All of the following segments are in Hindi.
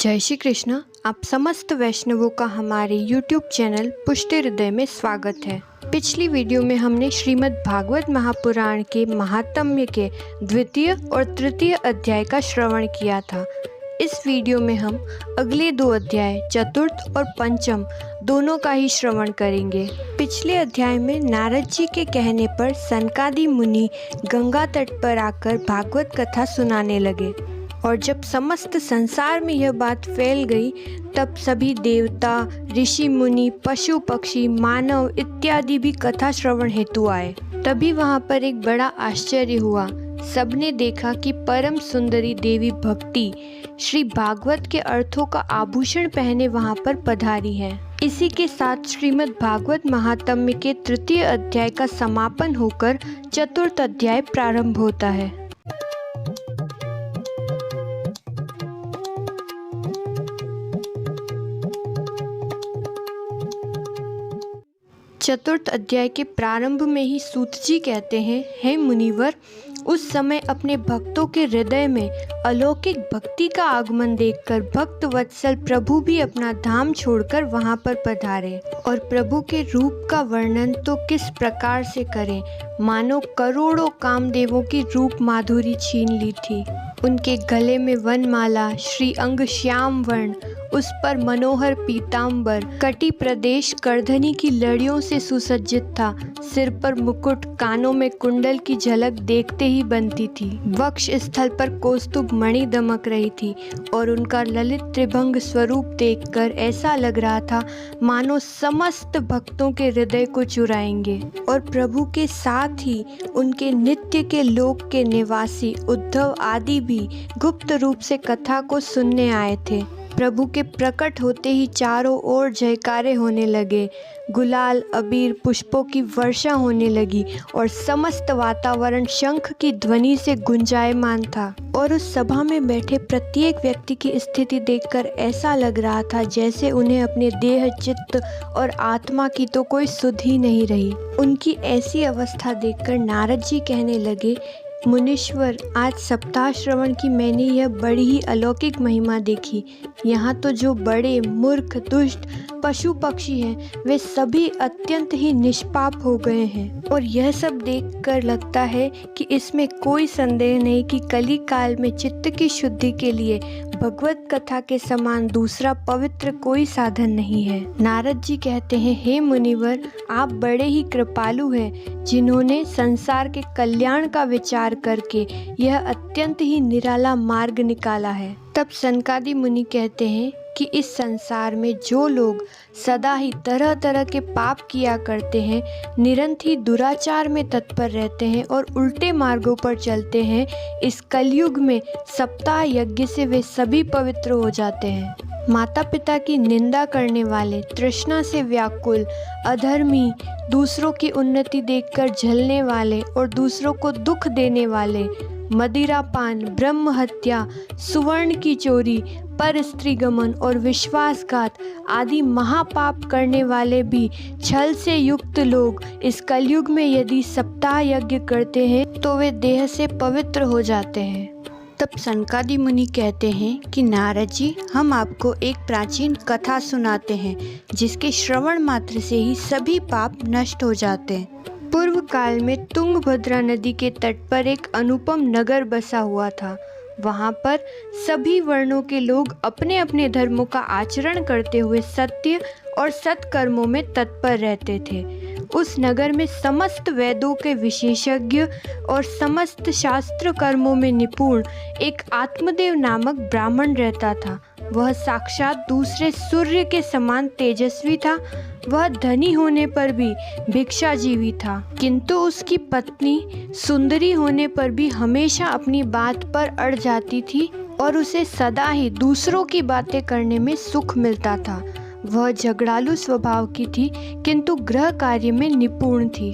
जय श्री कृष्ण। आप समस्त वैष्णवों का हमारे YouTube चैनल पुष्टि हृदय में स्वागत है। पिछली वीडियो में हमने श्रीमद् भागवत महापुराण के महात्म्य के द्वितीय और तृतीय अध्याय का श्रवण किया था। इस वीडियो में हम अगले दो अध्याय चतुर्थ और पंचम दोनों का ही श्रवण करेंगे। पिछले अध्याय में नारद जी के कहने पर सनकादि मुनि गंगा तट पर आकर भागवत कथा सुनाने लगे और जब समस्त संसार में यह बात फैल गई तब सभी देवता, ऋषि मुनि, पशु पक्षी, मानव इत्यादि भी कथा श्रवण हेतु आए। तभी वहाँ पर एक बड़ा आश्चर्य हुआ। सबने देखा कि परम सुंदरी देवी भक्ति श्री भागवत के अर्थों का आभूषण पहने वहाँ पर पधारी है। इसी के साथ श्रीमद् भागवत महात्म्य के तृतीय अध्याय का समापन होकर चतुर्थ अध्याय प्रारंभ होता है। चतुर्थ अध्याय के प्रारंभ में ही सूत जी कहते हैं, हे मुनिवर, उस समय अपने भक्तों के हृदय में अलौकिक भक्ति का आगमन देखकर भक्त वत्सल प्रभु भी अपना धाम छोड़कर वहां पर पधारे। और प्रभु के रूप का वर्णन तो किस प्रकार से करें, मानो करोड़ों कामदेवों की रूप माधुरी छीन ली थी। उनके गले में वनमाला, श्री अंग श्याम वर्ण, उस पर मनोहर पीताम्बर, कटी प्रदेश करधनी की लड़ियों से सुसज्जित था। सिर पर मुकुट, कानों में कुंडल की झलक देखते ही बनती थी। वक्ष स्थल पर कौस्तुभ मणि दमक रही थी और उनका ललित त्रिभंग स्वरूप देखकर ऐसा लग रहा था मानो समस्त भक्तों के हृदय को चुराएंगे। और प्रभु के साथ ही उनके नित्य के लोक के निवासी उद्धव आदि भी गुप्त रूप से कथा को सुनने आए थे। प्रभु के प्रकट होते ही चारों ओर जयकारे होने लगे, गुलाल, अबीर, पुष्पों की वर्षा होने लगी और समस्त वातावरण शंख की ध्वनि से गुंजायमान था। और उस सभा में बैठे प्रत्येक व्यक्ति की स्थिति देखकर ऐसा लग रहा था जैसे उन्हें अपने देह, चित्त और आत्मा की तो कोई सुध ही नहीं रही। उनकी ऐसी अवस्था देखकर नारद जी कहने लगे, मुनीश्वर, आज सप्ताह श्रवण की मैंने यह बड़ी ही अलौकिक महिमा देखी। यहाँ तो जो बड़े, मूर्ख, दुष्ट पशु पक्षी हैं वे सभी अत्यंत ही निष्पाप हो गए हैं। और यह सब देखकर लगता है कि इसमें कोई संदेह नहीं कि कली काल में चित्त की शुद्धि के लिए भगवत कथा के समान दूसरा पवित्र कोई साधन नहीं है। नारद जी कहते हैं, हे मुनिवर, आप बड़े ही कृपालु हैं जिन्होंने संसार के कल्याण का विचार करके यह अत्यंत ही निराला मार्ग निकाला है। तब सनकादि मुनि कहते हैं कि इस संसार में जो लोग सदा ही तरह तरह के पाप किया करते हैं, निरंतर ही दुराचार में तत्पर रहते हैं और उल्टे मार्गों पर चलते हैं, इस कलयुग में सप्ताह यज्ञ से वे सभी पवित्र हो जाते हैं। माता पिता की निंदा करने वाले, तृष्णा से व्याकुल, अधर्मी, दूसरों की उन्नति देखकर जलने वाले और दूसरों को दुख देने वाले, मदिरापान, ब्रह्म हत्या, सुवर्ण की चोरी, पर स्त्री गमन और विश्वासघात आदि महापाप करने वाले भी छल से युक्त लोग इस कलयुग में यदि सप्ताह यज्ञ करते हैं तो वे देह से पवित्र हो जाते हैं। तब सनकादि मुनि कहते हैं कि नारद जी, हम आपको एक प्राचीन कथा सुनाते हैं जिसके श्रवण मात्र से ही सभी पाप नष्ट हो जाते हैं। पूर्व काल में तुंगभद्रा नदी के तट पर एक अनुपम नगर बसा हुआ था। वहाँ पर सभी वर्णों के लोग अपने अपने धर्मों का आचरण करते हुए सत्य और सत्कर्मों में तत्पर रहते थे। उस नगर में समस्त वेदों के विशेषज्ञ और समस्त शास्त्र कर्मों में निपुण एक आत्मदेव नामक ब्राह्मण रहता था। वह साक्षात दूसरे सूर्य के समान तेजस्वी था। वह धनी होने पर भी भिक्षाजीवी था, किंतु उसकी पत्नी सुंदरी होने पर भी हमेशा अपनी बात पर अड़ जाती थी और उसे सदा ही दूसरों की बातें करने में सुख मिलता था। वह झगड़ालू स्वभाव की थी किंतु गृह कार्य में निपुण थी।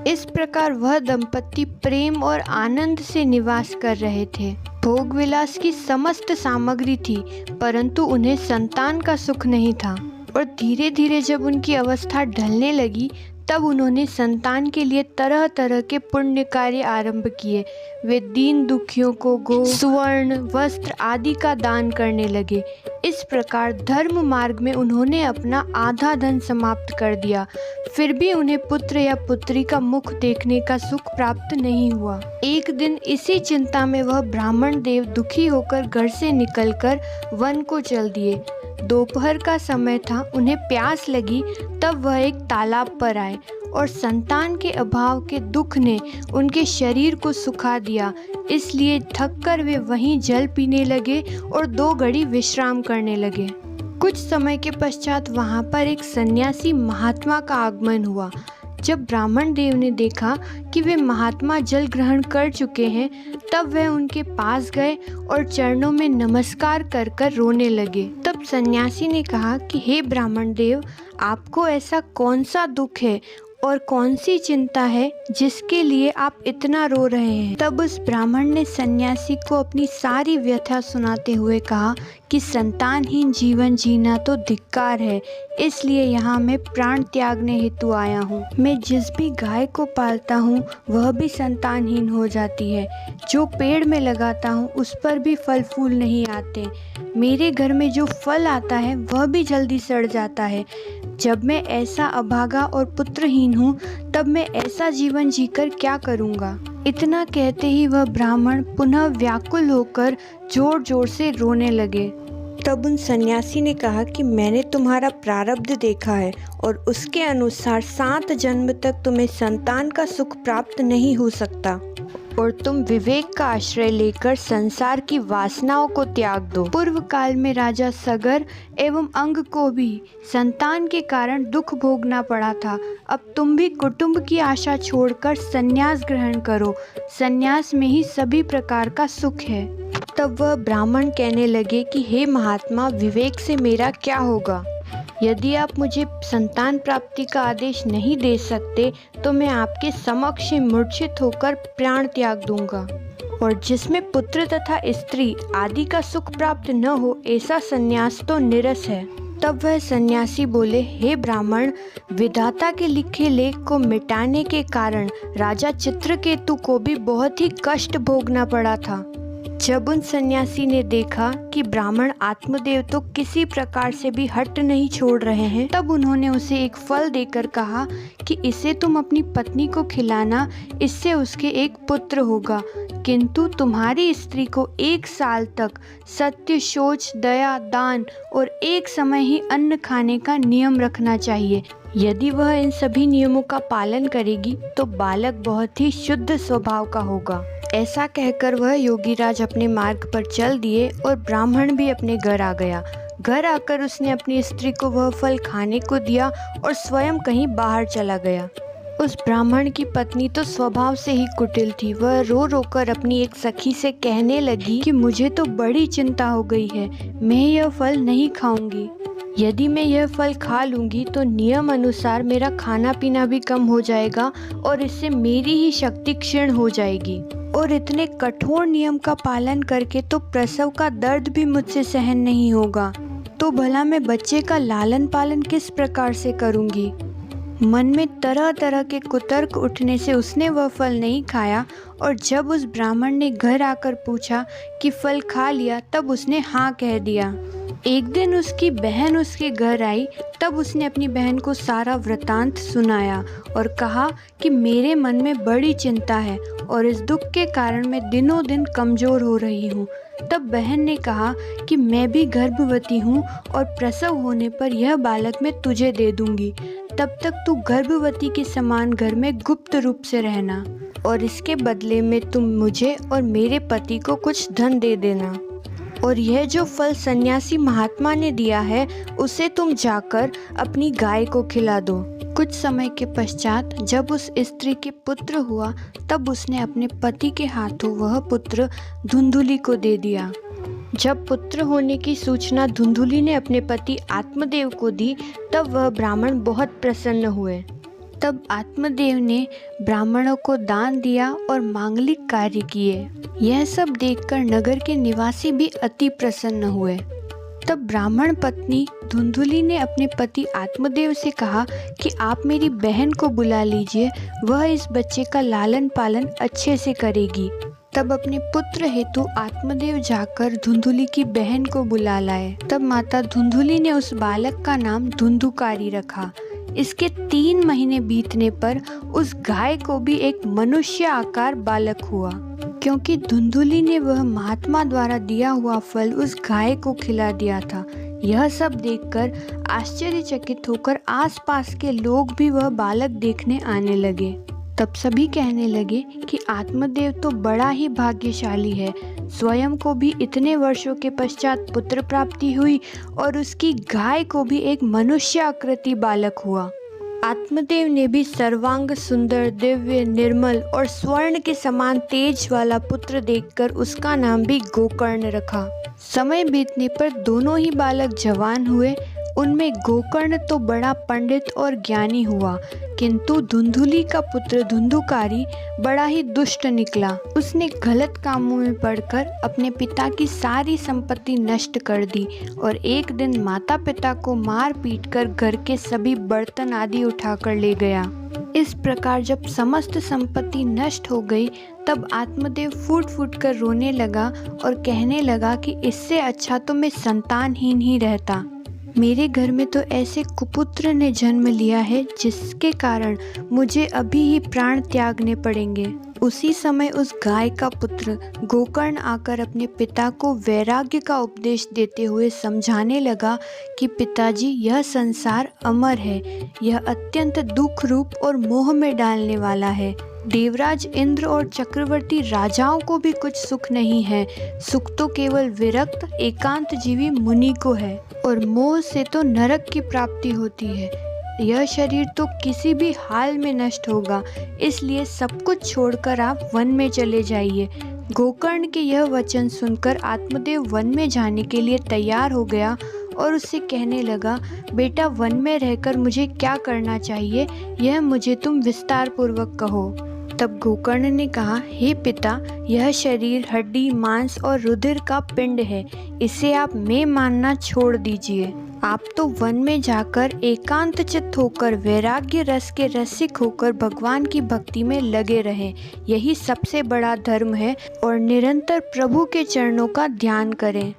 इस प्रकार वह दंपत्ति प्रेम और आनंद से निवास कर रहे थे। भोग विलास की समस्त सामग्री थी परंतु उन्हें संतान का सुख नहीं था। और धीरे धीरे जब उनकी अवस्था ढलने लगी तब उन्होंने संतान के लिए तरह तरह के पुण्य कार्य आरंभ किए। वे दीन दुखियों को गो, सुवर्ण, वस्त्र आदि का दान करने लगे। इस प्रकार धर्म मार्ग में उन्होंने अपना आधा धन समाप्त कर दिया। फिर भी उन्हें पुत्र या पुत्री का मुख देखने का सुख प्राप्त नहीं हुआ। एक दिन इसी चिंता में वह ब्राह्मण देव दुखी होकर घर से निकलकर वन को चल दिए। दोपहर का समय था, उन्हें प्यास लगी, तब वह एक तालाब पर आए और संतान के अभाव के दुख ने उनके शरीर को सुखा दिया। इसलिए थककर वे वहीं जल पीने लगे और 2 घड़ी विश्राम करने लगे। कुछ समय के पश्चात वहाँ पर एक सन्यासी महात्मा का आगमन हुआ। जब ब्राह्मण देव ने देखा कि वे महात्मा जल ग्रहण कर चुके हैं, तब वह उनके पास गए और चरणों में नमस्कार कर कर रोने लगे। तब सन्यासी ने कहा कि हे ब्राह्मण देव, आपको ऐसा कौन सा दुख है और कौन सी चिंता है जिसके लिए आप इतना रो रहे हैं। तब उस ब्राह्मण ने सन्यासी को अपनी सारी व्यथा सुनाते हुए कहा कि संतानहीन जीवन जीना तो धिक्कार है, इसलिए यहाँ मैं प्राण त्यागने हेतु आया हूँ। मैं जिस भी गाय को पालता हूँ वह भी संतानहीन हो जाती है। जो पेड़ में लगाता हूँ उस पर भी फल फूल नहीं आते। मेरे घर में जो फल आता है वह भी जल्दी सड़ जाता है। जब मैं ऐसा अभागा और पुत्रहीन हूँ, तब मैं ऐसा जीवन जीकर क्या करूँगा। इतना कहते ही वह ब्राह्मण पुनः व्याकुल होकर जोर जोर से रोने लगे। तब उन सन्यासी ने कहा कि मैंने तुम्हारा प्रारब्ध देखा है और उसके अनुसार 7 जन्म तक तुम्हें संतान का सुख प्राप्त नहीं हो सकता और तुम विवेक का आश्रय लेकर संसार की वासनाओं को त्याग दो। पूर्व काल में राजा सगर एवं अंग को भी संतान के कारण दुख भोगना पड़ा था। अब तुम भी कुटुंब की आशा छोड़कर संन्यास ग्रहण करो। संन्यास में ही सभी प्रकार का सुख है। तब वह ब्राह्मण कहने लगे कि हे महात्मा, विवेक से मेरा क्या होगा। यदि आप मुझे संतान प्राप्ति का आदेश नहीं दे सकते तो मैं आपके समक्ष मूर्छित होकर प्राण त्याग दूंगा। और जिसमें पुत्र तथा स्त्री आदि का सुख प्राप्त न हो, ऐसा संन्यास तो निरस है। तब वह सन्यासी बोले, हे ब्राह्मण, विधाता के लिखे लेख को मिटाने के कारण राजा चित्रकेतु को भी बहुत ही कष्ट भोगना पड़ा था। जब उन सन्यासी ने देखा कि ब्राह्मण आत्मदेव तो किसी प्रकार से भी हट नहीं छोड़ रहे हैं, तब उन्होंने उसे एक फल देकर कहा कि इसे तुम अपनी पत्नी को खिलाना, इससे उसके एक पुत्र होगा। किंतु तुम्हारी स्त्री को 1 साल तक सत्य, शौच, दया, दान और एक समय ही अन्न खाने का नियम रखना चाहिए। यदि वह इन सभी नियमों का पालन करेगी तो बालक बहुत ही शुद्ध स्वभाव का होगा। ऐसा कहकर वह योगीराज अपने मार्ग पर चल दिए और ब्राह्मण भी अपने घर आ गया। घर आकर उसने अपनी स्त्री को वह फल खाने को दिया और स्वयं कहीं बाहर चला गया। उस ब्राह्मण की पत्नी तो स्वभाव से ही कुटिल थी। वह रो रो कर अपनी एक सखी से कहने लगी कि मुझे तो बड़ी चिंता हो गई है, मैं यह फल नहीं खाऊंगी। यदि मैं यह फल खा लूंगी तो नियम अनुसार मेरा खाना पीना भी कम हो जाएगा और इससे मेरी ही शक्ति क्षीण हो जाएगी। और इतने कठोर नियम का पालन करके तो प्रसव का दर्द भी मुझसे सहन नहीं होगा। तो भला मैं बच्चे का लालन पालन किस प्रकार से करूंगी। मन में तरह तरह के कुतर्क उठने से उसने वह फल नहीं खाया। और जब उस ब्राह्मण ने घर आकर पूछा कि फल खा लिया, तब उसने हाँ कह दिया। एक दिन उसकी बहन उसके घर आई। तब उसने अपनी बहन को सारा वृतांत सुनाया और कहा कि मेरे मन में बड़ी चिंता है और इस दुख के कारण मैं दिनों दिन कमज़ोर हो रही हूँ। तब बहन ने कहा कि मैं भी गर्भवती हूँ और प्रसव होने पर यह बालक मैं तुझे दे दूँगी। तब तक तू गर्भवती के समान घर में गुप्त रूप से रहना और इसके बदले में तुम मुझे और मेरे पति को कुछ धन दे देना। और यह जो फल सन्यासी महात्मा ने दिया है उसे तुम जाकर अपनी गाय को खिला दो। कुछ समय के पश्चात जब उस स्त्री के पुत्र हुआ, तब उसने अपने पति के हाथों वह पुत्र धुंधुली को दे दिया। जब पुत्र होने की सूचना धुंधुली ने अपने पति आत्मदेव को दी, तब वह ब्राह्मण बहुत प्रसन्न हुए। तब आत्मदेव ने ब्राह्मणों को दान दिया और मांगलिक कार्य किए। यह सब देखकर नगर के निवासी भी अति प्रसन्न हुए। तब ब्राह्मण पत्नी धुंधुली ने अपने पति आत्मदेव से कहा कि आप मेरी बहन को बुला लीजिए, वह इस बच्चे का लालन पालन अच्छे से करेगी। तब अपने पुत्र हेतु आत्मदेव जाकर धुंधुली की बहन को बुला लाए। तब माता धुंधुली ने उस बालक का नाम धुंधुकारी रखा। इसके 3 महीने बीतने पर उस गाय को भी एक मनुष्य आकार बालक हुआ, क्योंकि धुंधुली ने वह महात्मा द्वारा दिया हुआ फल उस गाय को खिला दिया था। यह सब देखकर आश्चर्यचकित होकर आसपास के लोग भी वह बालक देखने आने लगे। तब सभी कहने लगे कि आत्मदेव तो बड़ा ही भाग्यशाली है, स्वयं को भी इतने वर्षों के पश्चात पुत्र प्राप्ति हुई और उसकी गाय को भी एक मनुष्य आकृति बालक हुआ। आत्मदेव ने भी सर्वांग सुंदर, दिव्य, निर्मल और स्वर्ण के समान तेज वाला पुत्र देखकर उसका नाम भी गोकर्ण रखा। समय बीतने पर दोनों ही बालक जवान हुए। उनमें गोकर्ण तो बड़ा पंडित और ज्ञानी हुआ, किंतु धुंधुली का पुत्र धुंधुकारी बड़ा ही दुष्ट निकला। उसने गलत कामों में पड़कर अपने पिता की सारी संपत्ति नष्ट कर दी और एक दिन माता पिता को मार पीट कर घर के सभी बर्तन आदि उठाकर ले गया। इस प्रकार जब समस्त संपत्ति नष्ट हो गई, तब आत्मदेव फूट फूट कर रोने लगा और कहने लगा कि इससे अच्छा तो मैं संतानहीन ही रहता। मेरे घर में तो ऐसे कुपुत्र ने जन्म लिया है जिसके कारण मुझे अभी ही प्राण त्यागने पड़ेंगे। उसी समय उस गाय का पुत्र गोकर्ण आकर अपने पिता को वैराग्य का उपदेश देते हुए समझाने लगा कि पिताजी, यह संसार अमर है, यह अत्यंत दुख रूप और मोह में डालने वाला है। देवराज इंद्र और चक्रवर्ती राजाओं को भी कुछ सुख नहीं है, सुख तो केवल विरक्त एकांत जीवी मुनि को है, और मोह से तो नरक की प्राप्ति होती है। यह शरीर तो किसी भी हाल में नष्ट होगा, इसलिए सब कुछ छोड़कर आप वन में चले जाइए। गोकर्ण के यह वचन सुनकर आत्मदेव वन में जाने के लिए तैयार हो गया और उससे कहने लगा, बेटा, वन में रहकर मुझे क्या करना चाहिए, यह मुझे तुम विस्तार पूर्वक कहो। तब गोकर्ण ने कहा, हे पिता, यह शरीर हड्डी, मांस और रुधिर का पिंड है, इसे आप मैं मानना छोड़ दीजिए। आप तो वन में जाकर एकांत चित्त होकर वैराग्य रस के रसिक होकर भगवान की भक्ति में लगे रहें, यही सबसे बड़ा धर्म है, और निरंतर प्रभु के चरणों का ध्यान करें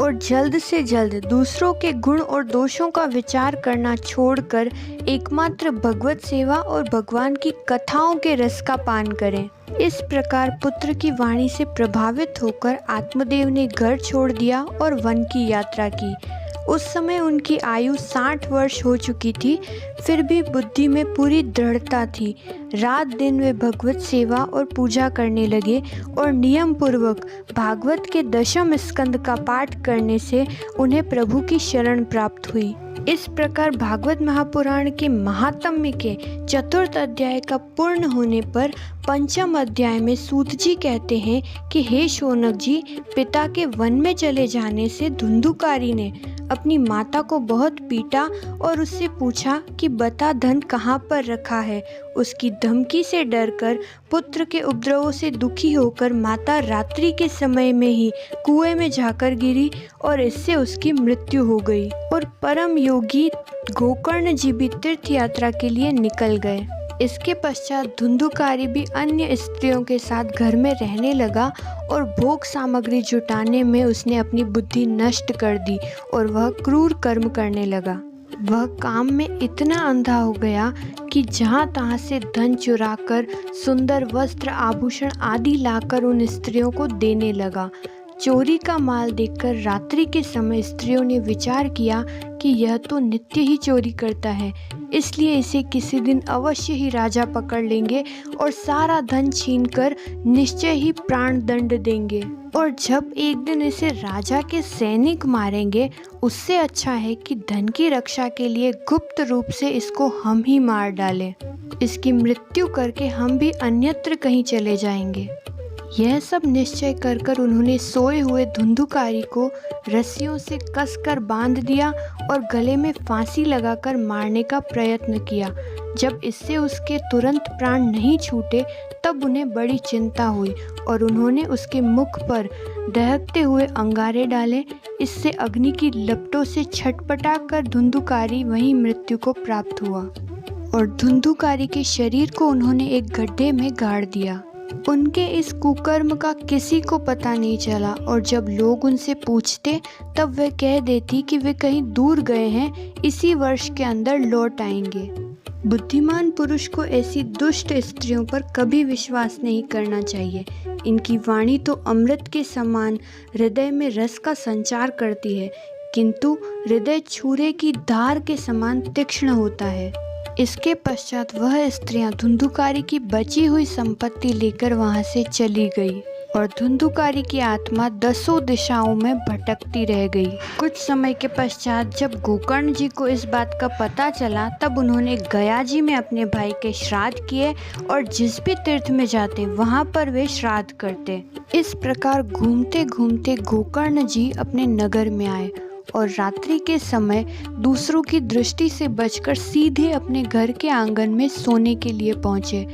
और जल्द से जल्द दूसरों के गुण और दोषों का विचार करना छोड़कर एकमात्र भगवत सेवा और भगवान की कथाओं के रस का पान करें। इस प्रकार पुत्र की वाणी से प्रभावित होकर आत्मदेव ने घर छोड़ दिया और वन की यात्रा की। उस समय उनकी आयु 60 वर्ष हो चुकी थी, फिर भी बुद्धि में पूरी दृढ़ता थी। रात दिन वे भगवत सेवा और पूजा करने लगे और नियम पूर्वक भागवत के 10वें स्कंद का पाठ करने से उन्हें प्रभु की शरण प्राप्त हुई। इस प्रकार भागवत महापुराण के महात्म्य के 4th अध्याय का पूर्ण होने पर 5वें अध्याय में सूत जी कहते हैं कि हे शौनक जी, पिता के वन में चले जाने से धुंधुकारी ने अपनी माता को बहुत पीटा और उससे पूछा कि बता धन कहाँ पर रखा है। उसकी धमकी से डरकर पुत्र के उपद्रवों से दुखी होकर माता रात्रि के समय में ही कुएं में जाकर गिरी और इससे उसकी मृत्यु हो गई। और परम योगी गोकर्ण जी भी तीर्थ यात्रा के लिए निकल गए। इसके पश्चात धुंधुकारी भी अन्य स्त्रियों के साथ घर में रहने लगा और भोग सामग्री जुटाने में उसने अपनी बुद्धि नष्ट कर दी और वह क्रूर कर्म करने लगा। वह काम में इतना अंधा हो गया कि जहाँ तहाँ से धन चुराकर सुंदर वस्त्र, आभूषण आदि लाकर उन स्त्रियों को देने लगा। चोरी का माल देखकर रात्रि के समय स्त्रियों ने विचार किया कि यह तो नित्य ही चोरी करता है, इसलिए इसे किसी दिन अवश्य ही राजा पकड़ लेंगे और सारा धन छीनकर निश्चय ही प्राण दंड देंगे। और जब एक दिन इसे राजा के सैनिक मारेंगे, उससे अच्छा है कि धन की रक्षा के लिए गुप्त रूप से इसको हम ही मार डालें। इसकी मृत्यु करके हम भी अन्यत्र कहीं चले जाएंगे। यह सब निश्चय कर कर उन्होंने सोए हुए धुंधुकारी को रस्सियों से कसकर बांध दिया और गले में फांसी लगाकर मारने का प्रयत्न किया। जब इससे उसके तुरंत प्राण नहीं छूटे, तब उन्हें बड़ी चिंता हुई और उन्होंने उसके मुख पर दहकते हुए अंगारे डाले। इससे अग्नि की लपटों से छटपटा कर धुंधुकारी वहीं मृत्यु को प्राप्त हुआ और धुंधुकारी के शरीर को उन्होंने एक गड्ढे में गाड़ दिया। उनके इस कुकर्म का किसी को पता नहीं चला और जब लोग उनसे पूछते तब वे कह देती कि वे कहीं दूर गए हैं, इसी वर्ष के अंदर लौट आएंगे। बुद्धिमान पुरुष को ऐसी दुष्ट स्त्रियों पर कभी विश्वास नहीं करना चाहिए। इनकी वाणी तो अमृत के समान हृदय में रस का संचार करती है, किंतु हृदय छुरे की धार के समान तीक्ष्ण होता है। इसके पश्चात वह स्त्रियां धुंधुकारी की बची हुई संपत्ति लेकर वहां से चली गई और धुंधुकारी की आत्मा 10 दिशाओं में भटकती रह गई। कुछ समय के पश्चात जब गोकर्ण जी को इस बात का पता चला, तब उन्होंने गया जी में अपने भाई के श्राद्ध किए और जिस भी तीर्थ में जाते वहां पर वे श्राद्ध करते। इस प्रकार घूमते घूमते गोकर्ण जी अपने नगर में आए और रात्रि के समय दूसरों की दृष्टि से बचकर सीधे अपने घर के आंगन में सोने के लिए पहुंचे।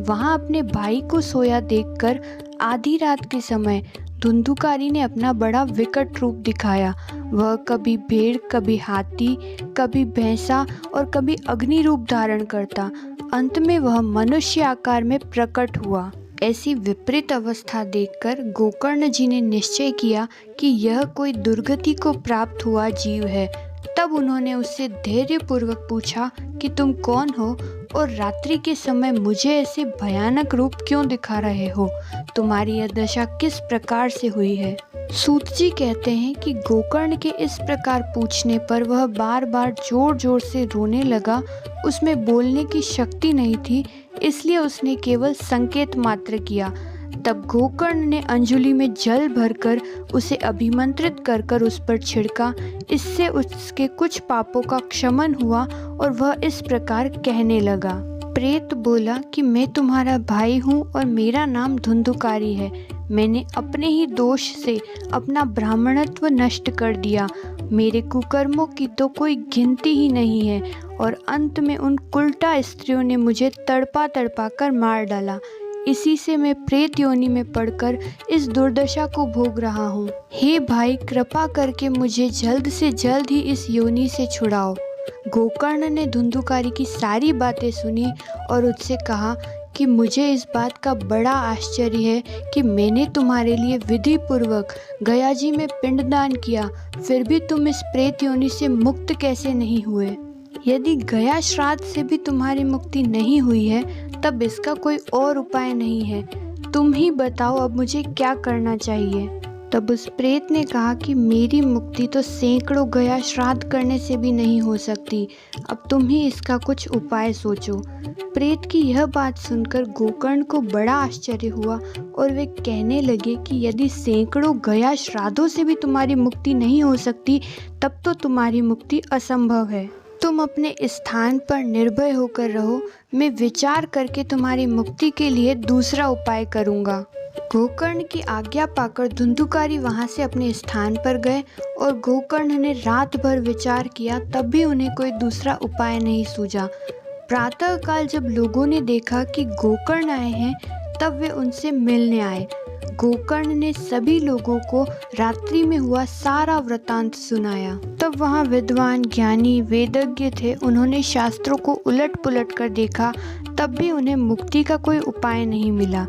वहां अपने भाई को सोया देखकर आधी रात के समय धुंधुकारी ने अपना बड़ा विकट रूप दिखाया। वह कभी भेड़, कभी हाथी, कभी भैंसा और कभी अग्नि रूप धारण करता। अंत में वह मनुष्य आकार में प्रकट हुआ। ऐसी विपरीत अवस्था देखकर गोकर्ण जी ने निश्चय किया कि यह कोई दुर्गति को प्राप्त हुआ जीव है। तब उन्होंने उससे धैर्यपूर्वक पूछा कि तुम कौन हो और रात्रि के समय मुझे ऐसे भयानक रूप क्यों दिखा रहे हो? तुम्हारी यह दशा किस प्रकार से हुई है? सूत जी कहते हैं कि गोकर्ण के इस प्रकार पूछने पर वह बार बार जोर जोर से रोने लगा। उसमें बोलने की शक्ति नहीं थी, इसलिए उसने केवल संकेत मात्र किया। तब गोकर्ण ने अंजुलि में जल भरकर उसे अभिमंत्रित कर कर उस पर छिड़का। इससे उसके कुछ पापों का क्षमन हुआ और वह इस प्रकार कहने लगा। प्रेत बोला कि मैं तुम्हारा भाई हूँ और मेरा नाम धुंधुकारी है। मैंने अपने ही दोष से अपना ब्राह्मणत्व नष्ट कर दिया। मेरे कुकर्मों की तो कोई गिनती ही नहीं है और अंत में उन कुलटा स्त्रियों ने मुझे तड़पा तड़पा कर मार डाला। इसी से मैं प्रेत योनि में पड़कर इस दुर्दशा को भोग रहा हूँ। हे भाई, कृपा करके मुझे जल्द से जल्द ही इस योनि से छुड़ाओ। गोकर्ण ने धुंधुकारी की सारी बातें सुनी और उससे कहा कि मुझे इस बात का बड़ा आश्चर्य है कि मैंने तुम्हारे लिए विधि पूर्वक गया जी में पिंडदान किया, फिर भी तुम इस प्रेत योनि से मुक्त कैसे नहीं हुए? यदि गया श्राद्ध से भी तुम्हारी मुक्ति नहीं हुई है, तब इसका कोई और उपाय नहीं है। तुम ही बताओ अब मुझे क्या करना चाहिए? तब उस प्रेत ने कहा कि मेरी मुक्ति तो सैकड़ों गया श्राद्ध करने से भी नहीं हो सकती। अब तुम ही इसका कुछ उपाय सोचो। प्रेत की यह बात सुनकर गोकर्ण को बड़ा आश्चर्य हुआ और वे कहने लगे कि यदि सैकड़ों गया श्राद्धों से भी तुम्हारी मुक्ति नहीं हो सकती, तब तो तुम्हारी मुक्ति असंभव है। तुम अपने स्थान पर निर्भय होकर रहो, मैं विचार करके तुम्हारी मुक्ति के लिए दूसरा उपाय करूँगा। गोकर्ण की आज्ञा पाकर धुंधुकारी वहां से अपने स्थान पर गए और गोकर्ण ने रात भर विचार किया, तब भी उन्हें कोई दूसरा उपाय नहीं सूझा। प्रातःकाल जब लोगों ने देखा कि गोकर्ण आए हैं, तब वे उनसे मिलने आए। गोकर्ण ने सभी लोगों को रात्रि में हुआ सारा वृतांत सुनाया। तब वहाँ विद्वान, ज्ञानी, वेदज्ञ थे। उन्होंने शास्त्रों को उलट पुलट कर देखा, तब भी उन्हें मुक्ति का कोई उपाय नहीं मिला।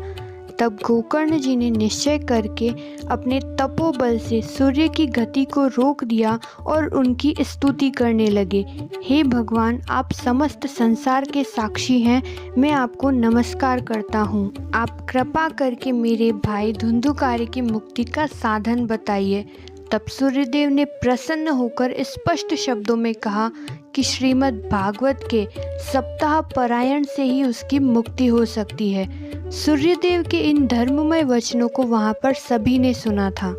तब गोकर्ण जी ने निश्चय करके अपने तपोबल से सूर्य की गति को रोक दिया और उनकी स्तुति करने लगे। हे भगवान, आप समस्त संसार के साक्षी हैं, मैं आपको नमस्कार करता हूँ। आप कृपा करके मेरे भाई धुंधुकारी की मुक्ति का साधन बताइए। तब सूर्यदेव ने प्रसन्न होकर स्पष्ट शब्दों में कहा कि श्रीमद् भागवत के सप्ताह पारायण से ही उसकी मुक्ति हो सकती है। सूर्यदेव के इन धर्ममय वचनों को वहां पर सभी ने सुना था।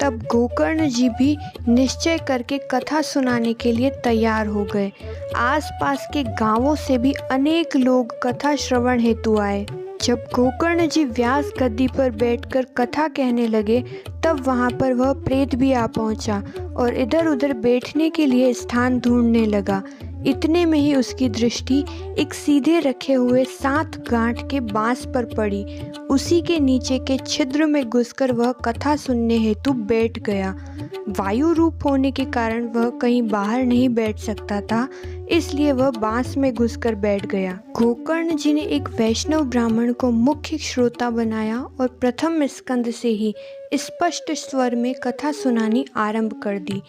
तब गोकर्ण जी भी निश्चय करके कथा सुनाने के लिए तैयार हो गए। आसपास के गांवों से भी अनेक लोग कथा श्रवण हेतु आए। जब गोकर्ण जी व्यास गद्दी पर बैठकर कथा कहने लगे, तब वहां पर वह प्रेत भी आ पहुंचा और इधर उधर बैठने के लिए स्थान ढूंढने लगा। इतने में ही उसकी दृष्टि एक सीधे रखे हुए 7 गांठ के बांस पर पड़ी। उसी के नीचे के छिद्र में घुसकर वह कथा सुनने हेतु बैठ गया। वायु रूप होने के कारण वह कहीं बाहर नहीं बैठ सकता था, इसलिए वह बांस में घुसकर बैठ गया। गोकर्ण जी ने एक वैष्णव ब्राह्मण को मुख्य श्रोता बनाया और प्रथम स्कंद से ही स्पष्ट स्वर में कथा सुनानी आरंभ कर दी।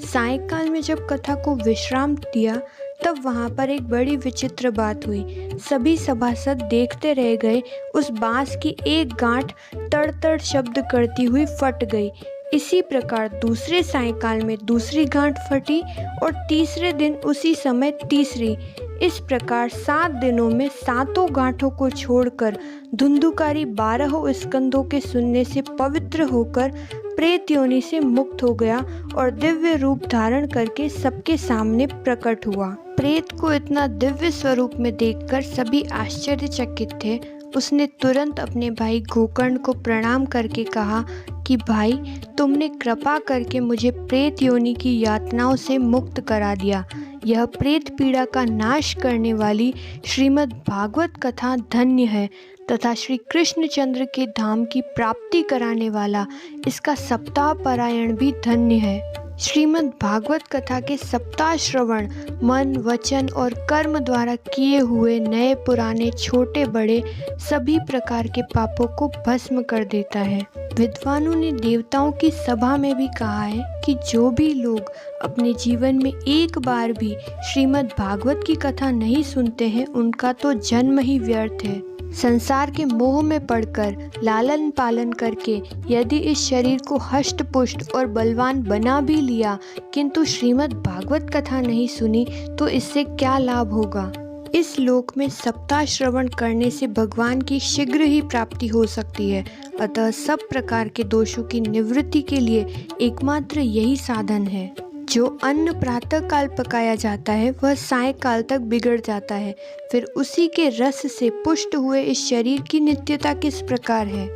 सायंकाल में जब कथा को विश्राम दिया तब वहाँ पर एक बड़ी विचित्र बात हुई। सभी सभासद देखते रह गए। उस बांस की एक गांठ तड़-तड़ शब्द करती हुई फट गई। इसी प्रकार दूसरे सायंकाल में दूसरी गांठ फटी और तीसरे दिन उसी समय तीसरी। इस प्रकार 7 दिनों में 7 गांठों को छोड़कर धुंधुकारी 12 स्कंदों के सुनने से पवित्र होकर प्रेत योनि से मुक्त हो गया और दिव्य रूप धारण करके सबके सामने प्रकट हुआ। प्रेत को इतना दिव्य स्वरूप में देखकर सभी आश्चर्यचकित थे। उसने तुरंत अपने भाई गोकर्ण को प्रणाम करके कहा कि भाई, तुमने कृपा करके मुझे प्रेत योनि की यातनाओं से मुक्त करा दिया। यह प्रेत पीड़ा का नाश करने वाली श्रीमद् भागवत कथा धन्य है तथा श्री कृष्णचंद्र के धाम की प्राप्ति कराने वाला इसका सप्ताह पारायण भी धन्य है। श्रीमद् भागवत कथा के सप्ताह श्रवण मन, वचन और कर्म द्वारा किए हुए नए पुराने छोटे बड़े सभी प्रकार के पापों को भस्म कर देता है। विद्वानों ने देवताओं की सभा में भी कहा है कि जो भी लोग अपने जीवन में एक बार भी श्रीमद् भागवत की कथा नहीं सुनते हैं, उनका तो जन्म ही व्यर्थ है। संसार के मोह में पड़कर लालन पालन करके यदि इस शरीर को हष्ट पुष्ट और बलवान बना भी लिया, किंतु श्रीमद् भागवत कथा नहीं सुनी तो इससे क्या लाभ होगा। इस लोक में सप्ताह श्रवण करने से भगवान की शीघ्र ही प्राप्ति हो सकती है। अतः सब प्रकार के दोषों की निवृत्ति के लिए एकमात्र यही साधन है। जो अन्न प्रातः काल पकाया जाता है वह सायंकाल तक बिगड़ जाता है। फिर उसी के रस से पुष्ट हुए इस शरीर की नित्यता किस प्रकार है।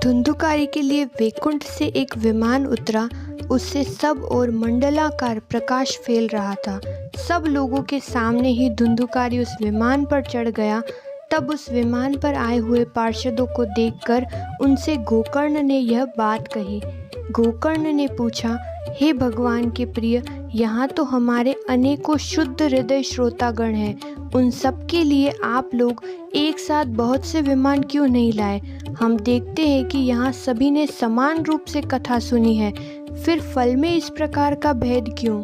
धुंधुकारी के लिए वैकुंठ से एक विमान उतरा। उससे सब और मंडलाकार प्रकाश फैल रहा था। सब लोगों के सामने ही धुंधुकारी उस विमान पर चढ़ गया। तब उस विमान पर आए हुए पार्षदों को देखकर उनसे गोकर्ण ने यह बात कही। गोकर्ण ने पूछा, हे भगवान के प्रिय, यहाँ तो हमारे अनेकों शुद्ध हृदय श्रोतागण हैं। उन सब के लिए आप लोग एक साथ बहुत से विमान क्यों नहीं लाए। हम देखते हैं कि यहाँ सभी ने समान रूप से कथा सुनी है, फिर फल में इस प्रकार का भेद क्यों।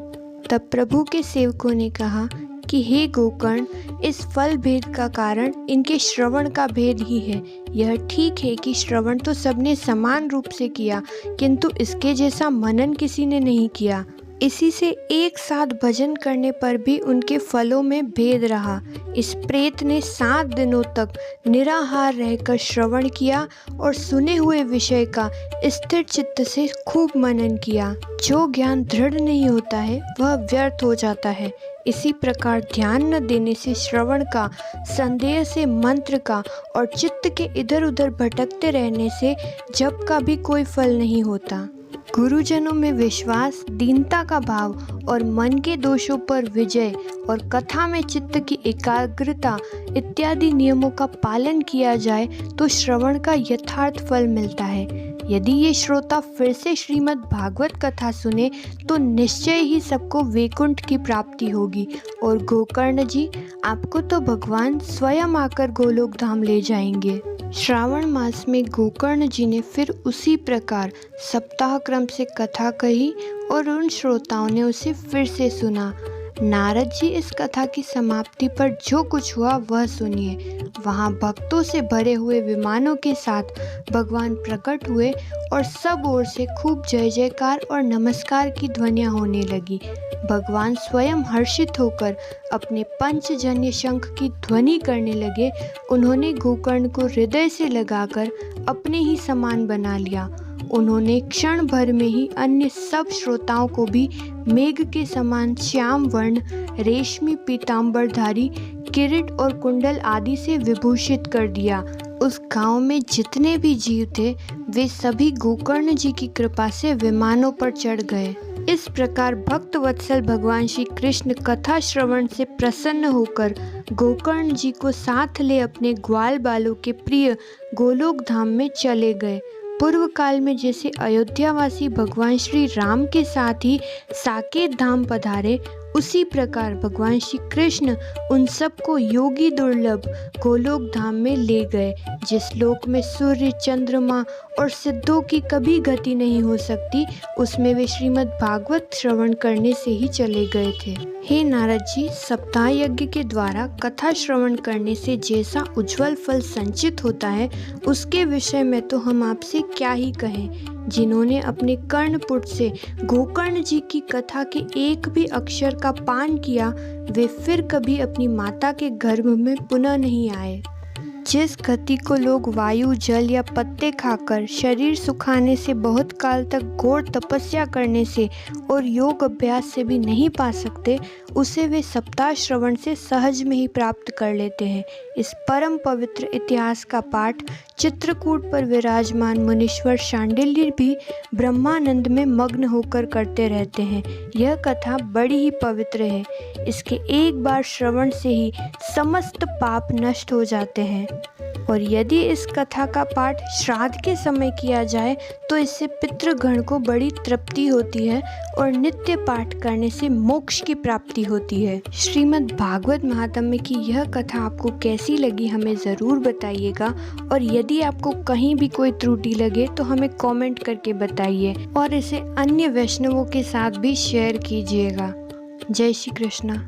तब प्रभु के सेवकों ने कहा कि हे गोकर्ण, इस फल भेद का कारण इनके श्रवण का भेद ही है। यह ठीक है कि श्रवण तो सबने समान रूप से किया, किंतु इसके जैसा मनन किसी ने नहीं किया। इसी से एक साथ भजन करने पर भी उनके फलों में भेद रहा। इस प्रेत ने 7 दिनों तक निराहार रहकर श्रवण किया और सुने हुए विषय का स्थिर चित्त से खूब मनन किया। जो ज्ञान दृढ़ नहीं होता है वह व्यर्थ हो जाता है। इसी प्रकार ध्यान न देने से, श्रवण का, संदेह से, मंत्र का और चित्त के इधर उधर भटकते रहने से जप का भी कोई फल नहीं होता। गुरुजनों में विश्वास, दीनता का भाव और मन के दोषों पर विजय और कथा में चित्त की एकाग्रता इत्यादि नियमों का पालन किया जाए तो श्रवण का यथार्थ फल मिलता है। यदि ये श्रोता फिर से श्रीमद् भागवत कथा सुने तो निश्चय ही सबको वैकुंठ की प्राप्ति होगी और गोकर्ण जी, आपको तो भगवान स्वयं आकर गोलोक धाम ले जाएंगे। श्रावण मास में गोकर्ण जी ने फिर उसी प्रकार सप्ताह क्रम से कथा कही और उन श्रोताओं ने उसे फिर से सुना। नारद जी इस कथा की समाप्ति पर जो कुछ हुआ वह सुनिए। वहाँ भक्तों से भरे हुए विमानों के साथ भगवान प्रकट हुए और सब ओर से खूब जय जयकार और नमस्कार की ध्वनियाँ होने लगी। भगवान स्वयं हर्षित होकर अपने पंचजन्य शंख की ध्वनि करने लगे। उन्होंने गोकर्ण को हृदय से लगाकर अपने ही समान बना लिया। उन्होंने क्षण भर में ही अन्य सब श्रोताओं को भी मेघ के समान श्याम वर्ण, रेशमी पीताम्बरधारी, किरीट और कुंडल आदि से विभूषित कर दिया। उस गांव में जितने भी जीव थे वे सभी गोकर्ण जी की कृपा से विमानों पर चढ़ गए। इस प्रकार भक्त वत्सल भगवान श्री कृष्ण कथा श्रवण से प्रसन्न होकर गोकर्ण जी को साथ ले अपने ग्वाल बालों के प्रिय गोलोक धाम में चले गए। पूर्व काल में जैसे अयोध्यावासी भगवान श्री राम के साथ ही साकेत धाम पधारे, उसी प्रकार भगवान श्री कृष्ण उन सबको योगी दुर्लभ गोलोक धाम में ले गए, जिस लोक में सूर्य, चंद्रमा और सिद्धों की कभी गति नहीं हो सकती, उसमें वे श्रीमद् भागवत श्रवण करने से ही चले गए थे। हे नारद जी, सप्ताह यज्ञ के द्वारा कथा श्रवण करने से जैसा उज्जवल फल संचित होता है, उसके विषय में तो हम आपसे क्या ही कहें। जिन्होंने अपने कर्णपुट से गोकर्ण जी की कथा के एक भी अक्षर का पान किया, वे फिर कभी अपनी माता के गर्भ में पुनः नहीं आए। जिस गति को लोग वायु, जल या पत्ते खाकर, शरीर सुखाने से, बहुत काल तक घोर तपस्या करने से और योग अभ्यास से भी नहीं पा सकते, उसे वे सप्ताह श्रवण से सहज में ही प्राप्त कर लेते हैं। इस परम पवित्र इतिहास का पाठ चित्रकूट पर विराजमान मुनीश्वर शांडिल्य भी ब्रह्मानंद में मग्न होकर करते रहते हैं। यह कथा बड़ी ही पवित्र है। इसके एक बार श्रवण से ही समस्त पाप नष्ट हो जाते हैं, और यदि इस कथा का पाठ श्राद्ध के समय किया जाए तो इससे पितृगण को बड़ी तृप्ति होती है और नित्य पाठ करने से मोक्ष की प्राप्ति होती है। श्रीमद् भागवत महात्म्य की यह कथा आपको कैसी लगी हमें ज़रूर बताइएगा, और यदि आपको कहीं भी कोई त्रुटि लगे तो हमें कमेंट करके बताइए, और इसे अन्य वैष्णवों के साथ भी शेयर कीजिएगा। जय श्री कृष्ण।